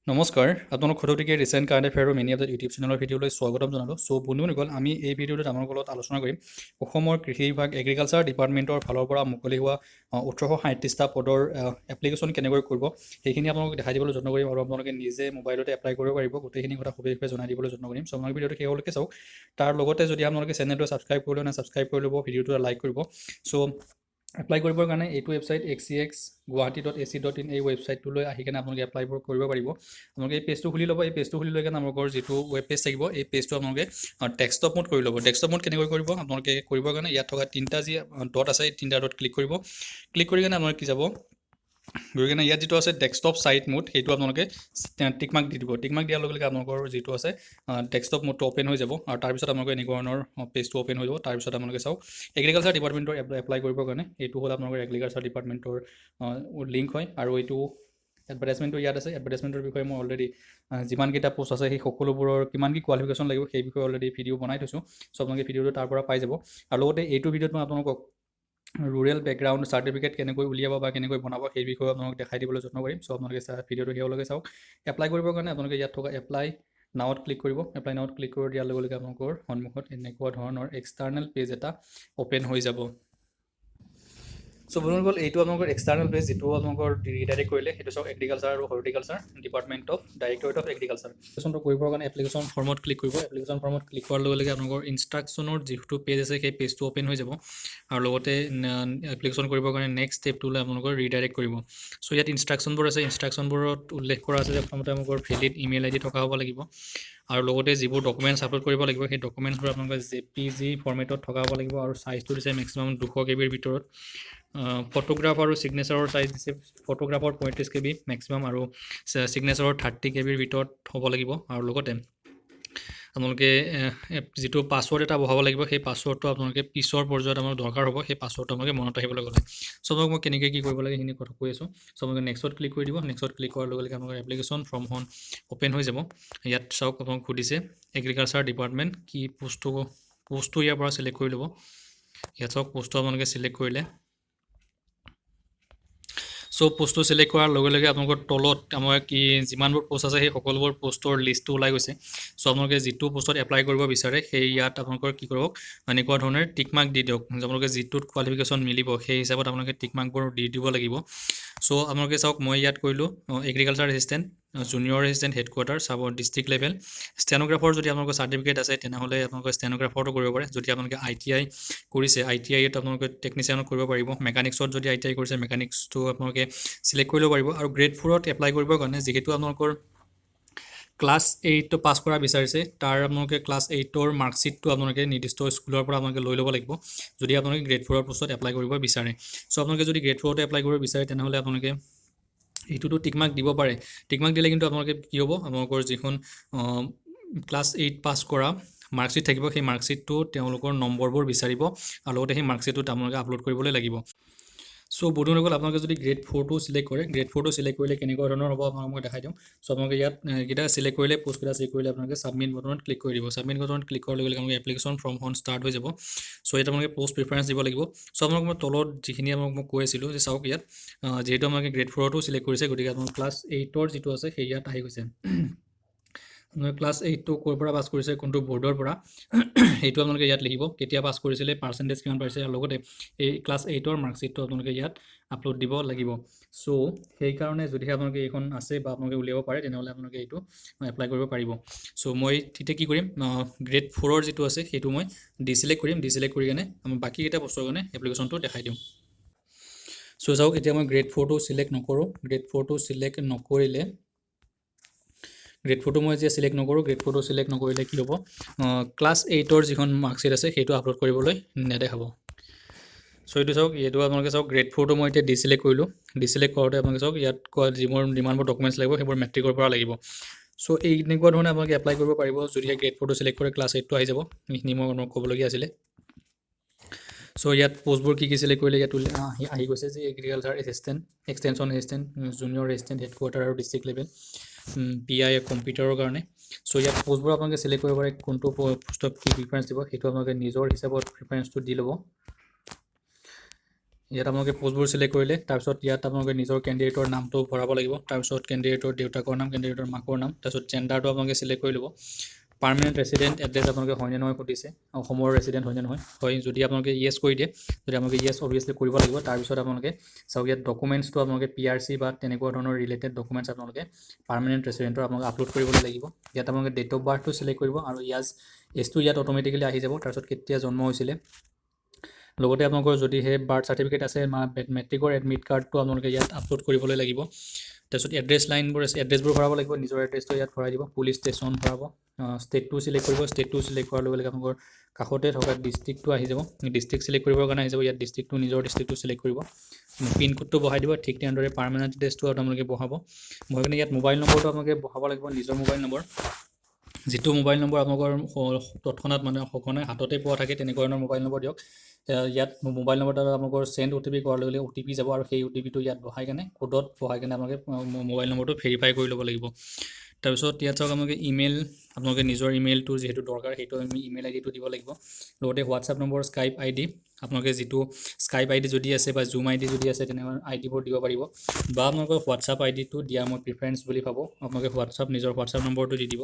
নমস্কাৰ আপোনালোক খটকটিকে recent current affair আৰু মিনি আপডেট ইউটিউব চেনেলৰ ভিডিঅ'লৈ স্বাগতম জনালোঁ। চ' বন্ধুসকল, আমি এই ভিডিঅ'টোত আপোনালোকৰ লগত আলোচনা কৰিম অসমৰ কৃষি বিভাগ এগ্ৰিকালচাৰ ডিপাৰ্টমেণ্টৰ ফালৰ পৰা মুকলি হোৱা 1837টা পদৰ এপ্লিকেশ্যন কেনেকৈ কৰিব সেইখিনি আপোনালোকক দেখাই দিবলৈ যত্ন কৰিম আৰু আপোনালোকে নিজে মোবাইলতে এপ্লাই কৰিব পাৰিব। গোটেইখিনি কথা সবিশেষে জনাই দিবলৈ যত্ন কৰিম। চ' আপোনালোকে ভিডিঅ'টো শেষলৈকে চাওক। তাৰ লগতে যদি আপোনালোকে চেনেলটো ছাবস্ক্ৰাইব কৰিলে নাই ছাবস্ক্ৰাইব কৰি ল'ব, ভিডিঅ'টো লাইক কৰিব। চ' এপ্লাই কৰিবৰ কাৰণে এইটো ৱেবছাইট xcx.guwahati.ac.in এই ৱেবছাইটটোলৈ আহি কেনে আপোনালোকে এপ্লাই কৰিব পাৰিব। আপোনালোকে এই পেজটো খুলি ল'ব। এই পেজটো খুলি লৈ কেনে আপোনালোকৰ যিটো ৱেব পেজ থাকিব এই পেজটো আপোনালোকে ডেস্কটপ মোড কৰি ল'ব। ডেস্কটপ মোড কেনেকৈ কৰিব আপোনালোকে কৰিবৰ কাৰণে ইয়াত থকা তিনিটা যি ডট আছে এই তিনিটা ডট ক্লিক কৰিব। ক্লিক কৰি কেনে আপোনালোকে কি যাব গৈ কেনে ইয়াত যিটো আছে ডেস্কটপ ছাইট মোড সেইটো আপোনালোকে টিকমাৰ্ক দি দিব। টিকমাৰ্ক দিয়াৰ লগে লগে আপোনালোকৰ যিটো আছে ডেস্কটপ মোডটো অ'পেন হৈ যাব আৰু তাৰপিছত আপোনালোকে এনেকুৱা ধৰণৰ পেজটো অ'পেন হৈ যাব। তাৰপিছত আপোনালোকে চাওক এগ্ৰিকালচাৰ ডিপাৰ্টমেণ্টৰ এপ্লাই কৰিবৰ কাৰণে এইটো হ'ল আপোনালোকৰ এগ্ৰিকালচাৰ ডিপাৰ্টমেণ্টৰ লিংক হয় আৰু এইটো এডভাৰটাইজমেণ্টটো ইয়াত আছে। এডভাৰটাইজমেণ্টৰ বিষয়ে মই অলৰেডি যিমানকেইটা পোষ্ট আছে সেই সকলোবোৰৰ কিমান কি কোৱালিফিকেশ্যন লাগিব সেই বিষয়ে অলৰেডি ভিডিঅ' বনাই থৈছোঁ। চ' আপোনালোকে ভিডিঅ'টো তাৰ পৰা পাই যাব। আৰু লগতে এইটো ভিডিঅ'ত মই আপোনালোকক ৰুৰেল বেকগ্ৰাউণ্ড চাৰ্টিফিকেট কেনেকৈ উলিয়াব বা কেনেকৈ বনাব সেই বিষয়ে আপোনালোকক দেখাই দিবলৈ যত্ন কৰিম। চ' আপোনালোকে ভিডিঅ'টো শেষলৈকে চাওক। এপ্লাই কৰিবৰ কাৰণে আপোনালোকে ইয়াত থকা এপ্লাই নাৱত ক্লিক কৰিব। এপ্লাই নাৱত ক্লিক কৰি দিয়াৰ লগে লগে আপোনালোকৰ সন্মুখত এনেকুৱা ধৰণৰ এক্সটাৰ্নেল পেজ এটা অ'পেন হৈ যাব। চ' বন্ধুসকল, এইটো আপোনালোকৰ এক্সটাৰ্নেল পেজ যিটো আপোনালোকৰ ৰিডাইৰেক্ট কৰিলে সেইটো চাওক এগ্ৰিকালচাৰ আৰু horticulture department of directorate of agriculture. এপ্লিকেশ্যনটো কৰিবৰ কাৰণে এপ্লিকেশ্যন ফৰ্মত ক্লিক কৰিব। এপ্লিকেশ্যন ফৰ্মত ক্লিক কৰাৰ লগে লগে আপোনালোকৰ ইনষ্ট্ৰাকশ্যনৰ যিটো পেজ আছে সেই পেজটো অ'পেন হৈ যাব আৰু লগতে এপ্লিকেশ্যন কৰিবৰ কাৰণে নেক্সট ষ্টেপটোলৈ আপোনালোকৰ ৰিডাইৰেক্ট কৰিব। চ' ইয়াত ইনষ্ট্ৰাকশ্যনবোৰ আছে। ইনষ্ট্ৰাকশ্যনবোৰত উল্লেখ কৰা আছে যে প্ৰথমতে আপোনালোকৰ ভেলিড ইমেইল ID থকা হ'ব লাগিব আৰু লগতে যিবোৰ ডকুমেণ্টছ আপলোড কৰিব লাগিব সেই ডকুমেণ্টছবোৰ আপোনালোকে JPG ফৰ্মেটত থকা হ'ব লাগিব আৰু চাইজটো দিছে মেক্সিমাম 200 KB ভিতৰত। ফটোগ্ৰাফ আৰু ছিগনেচাৰৰ চাইজ দিছে ফটোগ্ৰাফৰ 35 KB মেক্সিমাম আৰু ছিগনেচাৰৰ 30 KB ভিতৰত হ'ব লাগিব। আৰু লগতে আপোনালোকে যিটো পাছৱৰ্ড এটা বহাব লাগিব সেই পাছৱৰ্ডটো আপোনালোকে পিছৰ পৰ্যায়ত আপোনালোক দৰকাৰ হ'ব। সেই পাছৱৰ্ডটো আপোনালোকে মনত ৰাখিবলৈ গ'লে চবক মই কেনেকৈ কি কৰিব লাগে সেইখিনি কথা কৈ আছোঁ। চবকে নেক্সটত ক্লিক কৰি দিব। নেক্সটত ক্লিক কৰাৰ লগে লগে আপোনালোকৰ এপ্লিকেশ্যন ফৰ্মখন অ'পেন হৈ যাব। ইয়াত চাওক আপোনাক সুধিছে এগ্ৰিকালচাৰ ডিপাৰ্টমেণ্ট কি পোষ্টটো ইয়াৰ পৰা চিলেক্ট কৰি ল'ব। ইয়াত চাওক পোষ্টটো আপোনালোকে চিলেক্ট কৰিলে। চ' পোষ্টটো চিলেক্ট কৰাৰ লগে লগে আপোনালোকৰ তলত আমাৰ কি যিমানবোৰ পোষ্ট আছে সেই সকলোবোৰ পোষ্টৰ লিষ্টটো ওলাই গৈছে। চ' আপোনালোকে যিটো পোষ্টত এপ্লাই কৰিব বিচাৰে সেই ইয়াত আপোনালোকৰ কি কৰক এনেকুৱা ধৰণে টিকমাৰ্ক দি দিয়ক। আপোনালোকে যিটোত কোৱালিফিকেশ্যন মিলিব সেই হিচাপত আপোনালোকে টিকমাৰ্কবোৰ দি দিব লাগিব। চ' আপোনালোকে চাওক মই ইয়াত কৰিলোঁ agriculture assistant junior assistant headquarter চাব ডিষ্ট্ৰিক্ট লেভেল। ষ্টেনোগ্ৰাফাৰ যদি আপোনালোকৰ চাৰ্টিফিকেট আছে তেনেহ'লে আপোনালোকে ষ্টেনোগ্ৰাফাৰটো কৰিব পাৰে। যদি আপোনালোকে ITI কৰিছে ITIত আপোনালোকে টেকনিচিয়ানত কৰিব পাৰিব। মেকানিক্সত যদি ITI কৰিছে মেকানিক্সটো আপোনালোকে চিলেক্ট কৰি ল'ব পাৰিব। আৰু গ্ৰেড 4ত এপ্লাই কৰিবৰ কাৰণে যিহেতু আপোনালোকৰ ক্লাছ 8 পাছ কৰা বিচাৰিছে তাৰ আপোনালোকে ক্লাছ 8ৰ মাৰ্কশ্বিটটো আপোনালোকে নিৰ্দিষ্ট স্কুলৰ পৰা আপোনালোকে লৈ ল'ব লাগিব যদি আপোনালোকে গ্ৰেড 4ৰ পোষ্টত এপ্লাই কৰিব বিচাৰে। চ' আপোনালোকে যদি গ্ৰেড 4তে এপ্লাই কৰিব বিচাৰে তেনেহ'লে আপোনালোকে এইটোতো টিকমাৰ্ক দিব পাৰে। টিকমাৰ্ক দিলে কিন্তু আপোনালোকে কি হ'ব আপোনালোকৰ যিখন ক্লাছ 8 পাছ কৰা মাৰ্কশ্বিট থাকিব সেই মাৰ্কশ্বিটটো তেওঁলোকৰ নম্বৰবোৰ বিচাৰিব আৰু লগতে সেই মাৰ্কশ্বিটটোত আপোনালোকে আপলোড কৰিবলৈ লাগিব। চ' বন্ধুসকল, আপোনালোকে যদি গ্ৰেড 4টো চিলেক্ট কৰে গ্ৰেড 4টো চিলেক্ট কৰিলে কেনেকুৱা ধৰণৰ হ'ব আপোনালোক মই দেখাই দিওঁ। চ' আপোনালোকে ইয়াত এইকেইটা চিলেক্ট কৰিলে পোষ্টকেইটা চিলেক্ট কৰিলে আপোনালোকে ছাবমিট বটনত ক্লিক কৰি দিব। ছাবমিট বটনত ক্লিক কৰাৰ লগে লগে আপোনালোকে এপ্লিকেশ্যন ফৰ্মখন ষ্টাৰ্ট হৈ যাব। চ' ইয়াত আপোনালোকে পোষ্ট প্ৰিফাৰেঞ্চ দিব লাগিব। চ' আপোনালোক মই তলত যিখিনি আপোনালোক মই কৈ আছিলোঁ যে চাওক ইয়াত যিহেতু আপোনালোকে গ্ৰেড 4টো চিলেক্ট কৰিছে গতিকে আপোনালোক ক্লাছ 8ৰ যিটো আছে সেই ইয়াত আহি গৈছে। আপোনালোকে ক্লাছ 8টো ক'ৰ পৰা পাছ কৰিছে কোনটো বৰ্ডৰ পৰা সেইটো আপোনালোকে ইয়াত লিখিব। কেতিয়া পাছ কৰিছিলে পাৰ্চেণ্টেজ কিমান পাইছে আৰু লগতে এই ক্লাছ 8ৰ মাৰ্কশ্বিটটো আপোনালোকে ইয়াত আপলোড দিব লাগিব। চ' সেইকাৰণে যদিহে আপোনালোকে এইখন আছে বা আপোনালোকে উলিয়াব পাৰে তেনেহ'লে আপোনালোকে এইটো এপ্লাই কৰিব পাৰিব। চ' মই তেতিয়া কি কৰিম গ্ৰেড 4ৰ যিটো আছে সেইটো মই ডিচিলেক্ট কৰিম। ডিচিলেক্ট কৰি কেনে আমি বাকীকেইটা বস্তুৰ কাৰণে এপ্লিকেশ্যনটো দেখাই দিওঁ। চ' চাওক এতিয়া মই গ্ৰেড 4টো চিলেক্ট নকৰোঁ। গ্ৰেড 4টো চিলেক্ট নকৰিলে গ্ৰেড 4টো মই এতিয়া চিলেক্ট নকৰোঁ। গ্ৰেড 4টো চিলেক্ট নকৰিলে কি হ'ব ক্লাছ 8ৰ যিখন মাৰ্কশ্বিট আছে সেইটো আপলোড কৰিবলৈ নেদেখাব। চ' এইটো চাওক এইটো আপোনালোকে চাওক গ্ৰেড 4টো মই এতিয়া ডিচিলেক্ট কৰিলোঁ। ডিচিলেক্ট কৰোঁতে আপোনালোকে চাওক ইয়াত যিমানবোৰ ডকুমেণ্টছ লাগিব সেইবোৰ মেট্ৰিকৰ পৰা লাগিব। চ' এই এনেকুৱা ধৰণে আপোনালোকে এপ্লাই কৰিব পাৰিব যদিহে গ্ৰেড 4টো চিলেক্ট কৰে ক্লাছ 8টো আহি যাব। এইখিনি মই ক'বলগীয়া আছিলে। চ' ইয়াত পোষ্টবোৰ কি চিলেক্ট কৰিলে ইয়াত আহি গৈছে যে agriculture assistant extension assistant junior assistant headquarter আৰু ডিষ্ট্ৰিক্ট লেভেল PI কম্পিউটাৰৰ কাৰণে। চ' ইয়াত পোষ্টবোৰ আপোনালোকে চিলেক্ট কৰিব পাৰে কোনটো পোষ্টত কি প্ৰিফাৰেঞ্চ দিব সেইটো আপোনালোকে নিজৰ হিচাপত প্ৰিফাৰেঞ্চটো দি ল'ব। ইয়াত আপোনালোকে পোষ্টবোৰ চিলেক্ট কৰিলে তাৰপিছত ইয়াত আপোনালোকে নিজৰ কেণ্ডিডেটৰ নামটো ভৰাব লাগিব তাৰপিছত কেণ্ডিডেটৰ দেউতাকৰ নাম কেণ্ডিডেটৰ মাকৰ নাম তাৰপিছত জেণ্ডাৰটো আপোনালোকে চিলেক্ট কৰি ল'ব পাৰ্মানেণ্ট ৰেচিডেণ্ট এড্ৰেছ আপোনালোকে হয়নে নহয় সুধিছে অসমৰ ৰেচিডেণ্ট হয়নে নহয় হয় যদি আপোনালোকে য়েছ কৰি দিয়ে যদি আপোনালোকে য়েছ অভিয়াছলি কৰিব লাগিব তাৰপিছত আপোনালোকে চাওক ইয়াত ডকুমেণ্টছটো আপোনালোকে PRC বা তেনেকুৱা ধৰণৰ ৰিলেটেড ডকুমেণ্টছ আপোনালোকে পাৰ্মানেণ্ট ৰেচিডেণ্টৰ আপোনালোকে আপলোড কৰিবলৈ লাগিব ইয়াত আপোনালোকে ডেট অফ বাৰ্থটো চিলেক্ট কৰিব আৰু এজটো ইয়াত অট'মেটিকেলি আহি যাব তাৰপিছত কেতিয়া জন্ম হৈছিলে লগতে আপোনালোকৰ যদিহে বাৰ্থ চাৰ্টিফিকেট আছে মেট্ৰিকৰ এডমিট কাৰ্ডটো আপোনালোকে ইয়াত আপলোড কৰিবলৈ লাগিব তাৰপিছত এড্ৰেছ লাইনবোৰ আছে এড্ৰেছবোৰ ভৰাব লাগিব নিজৰ এড্ৰেছটো ইয়াত ভৰাই দিব পুলিচ ষ্টেচন ভৰাব ষ্টেটটো চিলেক্ট কৰিব ষ্টেটটো চিলেক্ট কৰাৰ লগে লগে আপোনালোকৰ কাষতে থকা ডিষ্ট্ৰিক্টটো আহি যাব ডিষ্ট্ৰিক্ট চিলেক্ট কৰিবৰ কাৰণে আহি যাব ইয়াত ডিষ্ট্ৰিক্টটো নিজৰ ডিষ্ট্ৰিক্টটো চিলেক্ট কৰিব পিনক'ডটো বহাই দিব ঠিক তেনেদৰে পাৰ্মানেণ্ট এড্ৰেছটো আপোনালোকে বহাব বহাই কিনে ইয়াত মোবাইল নম্বৰটো আপোনালোকে বহাব লাগিব নিজৰ মোবাইল নম্বৰ যিটো মোবাইল নম্বৰ আপোনালোকৰ তৎক্ষণাত মানে সঘনাই হাততে পোৱা থাকে তেনেকুৱা ধৰণৰ মোবাইল নম্বৰ দিয়ক ইয়াত মোবাইল নম্বৰ দ্বাৰা আপোনালোকৰ চেণ্ড OTP কৰাৰ লগে লগে OTP যাব আৰু সেই OTPটো ইয়াত বহাই কেনে কোডত বহাই কেনে আপোনালোকে মোবাইল নম্বৰটো ভেৰিফাই কৰি ল'ব লাগিব তাৰপিছত ইয়াত চাওক আপোনালোকে ইমেইল আপোনালোকে নিজৰ ইমেইলটো যিহেতু দৰকাৰ সেইটো ইমেইল ID টো দিব লাগিব লগতে হোৱাটছআপ নম্বৰ স্কাইপ ID আপোনালোকে যিটো স্কাইপ ID যদি আছে বা জুম ID যদি আছে তেনেকুৱা আইডিবোৰ দিব পাৰিব বা আপোনালোকৰ হোৱাটছআপ আইডিটো দিয়া মই প্ৰিফাৰেঞ্চ বুলি ভাবোঁ আপোনালোকে নিজৰ হোৱাটছআপ নম্বৰটো দি দিব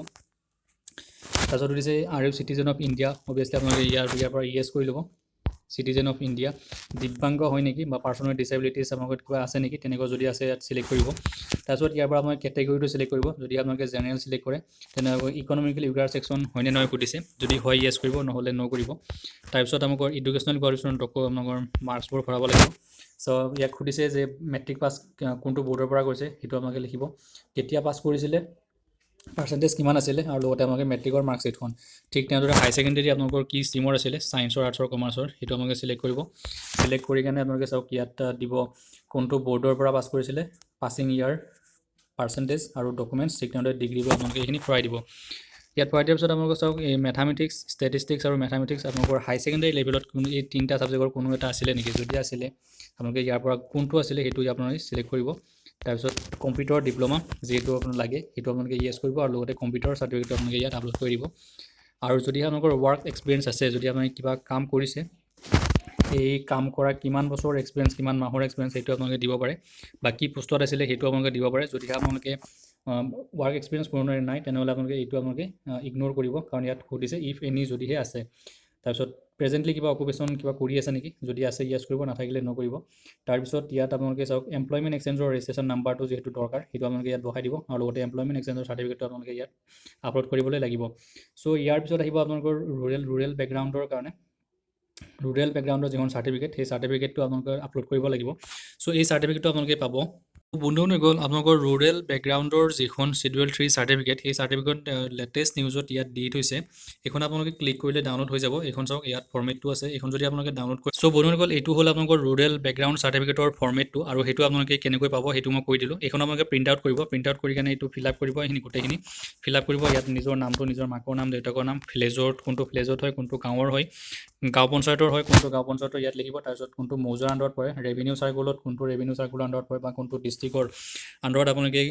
তাৰপিছত সুধিছে are you citizen of India obviously আপোনালোকে ইয়াৰ পৰা ইয়েছ কৰি ল'ব চিটিজেন অফ ইণ্ডিয়া দিব্যাংগ হয় নেকি বা পাৰ্চনেল ডিছেবিলিটিছ আপোনালোকৰ কিবা আছে নেকি তেনেকুৱা যদি আছে ইয়াত চিলেক্ট কৰিব তাৰপিছত ইয়াৰ পৰা আপোনালোকে কেটেগৰীটো চিলেক্ট কৰিব যদি আপোনালোকে জেনেৰেল চিলেক্ট কৰে তেনেকৈ ইকনমিকেলি উইকাৰ ছেকশ্যন হয়নে নহয় সুধিছে যদি হয় ইয়েছ কৰিব নহ'লে ন' কৰিব তাৰপিছত আপোনালোকৰ এডুকেশ্যনেল কোৱালিফিকেশ্যন আপোনালোকৰ মাৰ্কছবোৰ ভৰাব লাগিব চ' ইয়াক সুধিছে যে মেট্ৰিক পাছ কোনটো বৰ্ডৰ পৰা কৰিছে সেইটো আপোনালোকে লিখিব কেতিয়া পাছ কৰিছিলে পাৰ্চেণ্টেজ কিমান আছিলে আৰু লগতে আপোনালোকে মেট্ৰিকৰ মাৰ্কশ্বিটখন ঠিক তেনেদৰে হাই ছেকেণ্ডেৰী আপোনালোকৰ কি ষ্ট্ৰীমৰ আছিলে ছায়েন্সৰ আৰ্টছৰ কমাৰ্চৰ সেইটো আপোনালোকে চিলেক্ট কৰিব চিলেক্ট কৰি কেনে আপোনালোকে চাওক ইয়াত দিব কোনটো বৰ্ডৰ পৰা পাছ কৰিছিলে পাছিং ইয়াৰ পাৰ্চেণ্টেজ আৰু ডকুমেণ্টছ ঠিক তেনেদৰে ডিগ্ৰীবোৰ আপোনালোকে এইখিনি ভৰাই দিব ইয়াত ভৰাই দিয়াৰ পিছত আপোনালোকে চাওক এই মেথামেটিক্স ষ্টেটিষ্টিক্স আৰু মেথামেটিক্স আপোনালোকৰ হাই ছেকেণ্ডেৰী লেভেলত কোনো এই তিনিটা ছাবজেক্টৰ কোনো এটা আছিলে নেকি যদি আছিলে আপোনালোকে ইয়াৰ পৰা কোনটো আছিলে সেইটো আপোনালোকে চিলেক্ট কৰিব তাৰপিছত কম্পিউটাৰ ডিপ্ল'মা যিহেতু আপোনাক লাগে সেইটো আপোনালোকে ইয়েছ কৰিব আৰু লগতে কম্পিউটাৰ চাৰ্টিফিকেটটো আপোনালোকে ইয়াত আপলোড কৰি দিব আৰু যদি আপোনালোকৰ ৱৰ্ক এক্সপিৰিয়েঞ্চ আছে যদি আপুনি কিবা কাম কৰিছে এই কাম কৰা কিমান বছৰ এক্সপিৰিয়েঞ্চ কিমান মাহৰ এক্সপিৰিয়েঞ্চ সেইটো আপোনালোকে দিব পাৰে বা কি পোষ্টত আছিলে সেইটো আপোনালোকে দিব পাৰে যদিহে আপোনালোকে ৱৰ্ক এক্সপিৰিয়েঞ্চ কোনো নাই তেনেহ'লে আপোনালোকে এইটো আপোনালোকে ইগন'ৰ কৰিব কাৰণ ইয়াত সুধিছে ইফ এনি যদিহে আছে তাৰপিছত প্ৰেজেণ্টলি কিবা অকুপেশ্যন কিবা কৰি আছে নেকি যদি আছে ইয়েছ কৰিব নাথাকিলে নকৰিব তাৰপিছত ইয়াত আপোনালোকে চাওক এমপ্লয়মেণ্ট এক্সচেঞ্জৰ ৰেজিষ্ট্ৰেশ্যন নাম্বাৰটো যিহেতু দৰকাৰ সেইটো আপোনালোকে ইয়াত বহাই দিব আৰু লগতে এমপ্লয়মেণ্ট এক্সচেঞ্জৰ চাৰ্টিফিকেটটো আপোনালোকে ইয়াত আপলোড কৰিবলৈ লাগিব চ' ইয়াৰ পিছত আহিব আপোনালোকৰ ৰুৰেল বেকগ্ৰাউণ্ডৰ কাৰণে ৰুৰেল বেকগ্ৰাউণ্ডৰ যিখন চাৰ্টিফিকেট সেই চাৰ্টিফিকেটটো আপোনালোকে আপলোড কৰিব লাগিব চ' এই চাৰ্টিফিকেটটো আপোনালোকে পাব বন্ধু হৈ গ'ল আপোনালোকৰ ৰুৰেল বেকগ্ৰাউণ্ডৰ যিখন শিডিউল 3 চাৰ্টিফিকেট সেই চাৰ্টিফিকেট লেটেষ্ট নিউজত ইয়াত দি থৈছে এইখন আপোনালোকে ক্লিক কৰিলে ডাউনলোড হৈ যাব এইখন চাওক ইয়াত ফৰ্মেটটো আছে এইখন যদি আপোনালোকে ডাউনলোড কৰে চ' বন্ধু হৈ গ'ল এইটো হ'ল আপোনালোকৰ ৰুৰেল বেকগ্ৰাউণ্ড চাৰ্টিফিকেটৰ ফৰ্মেটটো আৰু সেইটো আপোনালোকে কেনেকৈ পাব সেইটো মই কৈ দিলোঁ এইখন আপোনালোকে প্ৰিণ্ট আউট কৰিব প্ৰিণ্ট আউট কৰি কেনে এইটো ফিল আপ কৰিব এইখিনি গোটেইখিনি ফিল আপ কৰিব ইয়াত নিজৰ নামটো নিজৰ মাকৰ নাম দেউতাকৰ নাম ভিলেজত কোনটো ভিলেজত হয় কোনটো গাঁৱৰ হয় গাঁও পঞ্চায়তৰ হয় কোনটো গাঁও পঞ্চায়তৰ ইয়াত লিখিব তাৰপিছত কোনটো মৌজাৰ আণ্ডাৰত পৰে ৰেভিনিউ চাৰ্কুলত কোনটো ৰেভিনিউ চাৰ্কুলৰ আণ্ডাৰত পৰে বা কোনটো ডিষ্ট্ৰিক্টৰ আণ্ডাৰত আপোনালোকে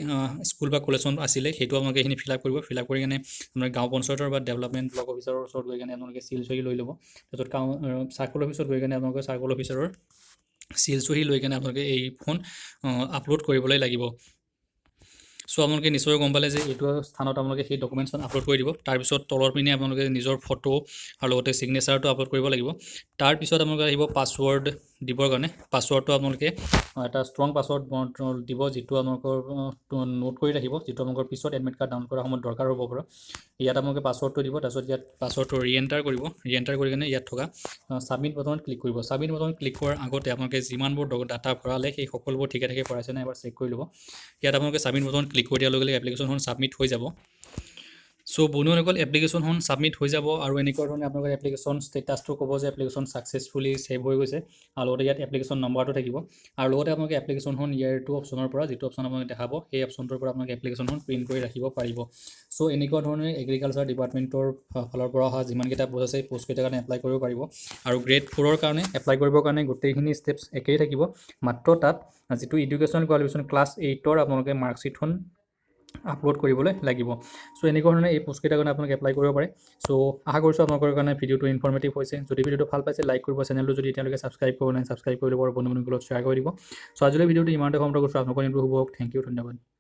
স্কুল বা কলেজখন আছিলে সেইটো আপোনালোকে এইখিনি ফিল আপ কৰিব ফিল আপ কৰি কেনে আপোনালোকে গাঁও পঞ্চায়তৰ বা ডেভেলপমেণ্ট ব্লক অফিচাৰৰ ওচৰত গৈ কেনে আপোনালোকে চিল চহী লৈ ল'ব তাৰপিছত চাৰ্কুল অফিচত গৈ কেনে আপোনালোকে চাৰ্কুল অফিচাৰৰ চিল চহী লৈ কেনে আপোনালোকে এইখন আপলোড কৰিবলৈ লাগিব চ' আপোনালোকে নিশ্চয় গম পালে যে এইটো স্থানত আপোনালোকে সেই ডকুমেণ্টছখন আপলোড কৰি দিব তাৰপিছত তলৰ পিনে আপোনালোকে নিজৰ ফটো আৰু লগতে ছিগনেচাৰটো আপলোড কৰিব লাগিব তাৰপিছত আপোনালোকে আহিব পাছৱৰ্ড দিবৰ কাৰণে পাছৱৰ্ডটো আপোনালোকে এটা ষ্ট্ৰং পাছৱৰ্ড দিব যিটো আপোনালোকৰ নোট কৰি ৰাখিব যিটো আপোনালোকৰ পিছত এডমিট কাৰ্ড ডাউনলোড কৰাৰ সময়ত দৰকাৰ হ'ব পাৰে ইয়াত আপোনালোকে পাছৱৰ্ডটো দিব তাৰপিছত ইয়াত পাছৱৰ্ডটো ৰিএণ্টাৰ কৰিব ৰিএণ্টাৰ কৰি কিনে ইয়াত থকা ছাবমিট বটনত ক্লিক কৰিব ছাবমিট বটনত ক্লিক কৰাৰ আগতে আপোনালোকে যিমানবোৰ ডাটা ভৰালে সেই সকলোবোৰ ঠিকে ঠিকে ভৰাইছে নাই এবাৰ চেক কৰি ল'ব ইয়াত আপোনালোকে ছাবমিট বটনত ক্লিক কৰি দিয়াৰ লগে লগে এপ্লিকেশ্যনখন ছাবমিট হৈ যাব চ' বন্ধুসকল এপ্লিকেশ্যনখন ছাবমিট হৈ যাব আৰু এনেকুৱা ধৰণে আপোনালোকৰ এপ্লিকেশ্যন ষ্টেটাছটো ক'ব যে এপ্লিকেশ্যন ছাকচেছফুলি ছেভ হৈ গৈছে আৰু লগতে ইয়াত এপ্লিকেশ্যন নম্বৰটো থাকিব আৰু লগতে আপোনালোকে এপ্লিকেশ্যনখন ইয়াৰটো অপশ্যনৰ পৰা যিটো অপশ্যন আপোনালোকে দেখাব সেই অপশ্যনটোৰ পৰা আপোনালোকে এপ্লিকেশ্যনখন প্ৰিণ্ট কৰি ৰাখিব পাৰিব চ' এনেকুৱা ধৰণে এগ্ৰিকালচাৰ ডিপাৰ্টমেণ্টৰ ফালৰ পৰা অহা যিমানকেইটা পোষ্ট আছে সেই পোষ্টকেইটাৰ কাৰণে এপ্লাই কৰিব পাৰিব আৰু গ্ৰেড 4ৰ কাৰণে এপ্লাই কৰিবৰ কাৰণে গোটেইখিনি ষ্টেপছ একেই থাকিব মাত্ৰ তাত যিটো এডুকেশ্যন কোৱালিফিকেশ্যন ক্লাছ 8ৰ আপোনালোকে মাৰ্কশ্বিটখন আপলোড কৰিবলৈ লাগিব। চ' এনেকুৱা ধৰণে এই পোষ্টকেইটাৰ কাৰণে আপোনালোকে এপ্লাই কৰিব পাৰে। চ' আশা কৰিছোঁ আপোনালোকৰ কাৰণে ভিডিঅ'টো ইনফৰ্মেটিভ হৈছে। যদি ভিডিঅ'টো ভাল পাইছে লাইক কৰিব, চেনেলটো যদি এতিয়ালৈকে ছাবস্ক্ৰাইব কৰা নাই ছাবস্ক্ৰাইব কৰি ল'ব আৰু বন্ধু বান্ধৱীৰ লগত শ্বেয়াৰ কৰি দিব। চ' আজিলৈ ভিডিঅ'টো ইমানতে সমাপ্ত কৰিছোঁ। আপোনালোকৰ দিনটো শুভ হওক। থেংক ইউ, ধন্যবাদ।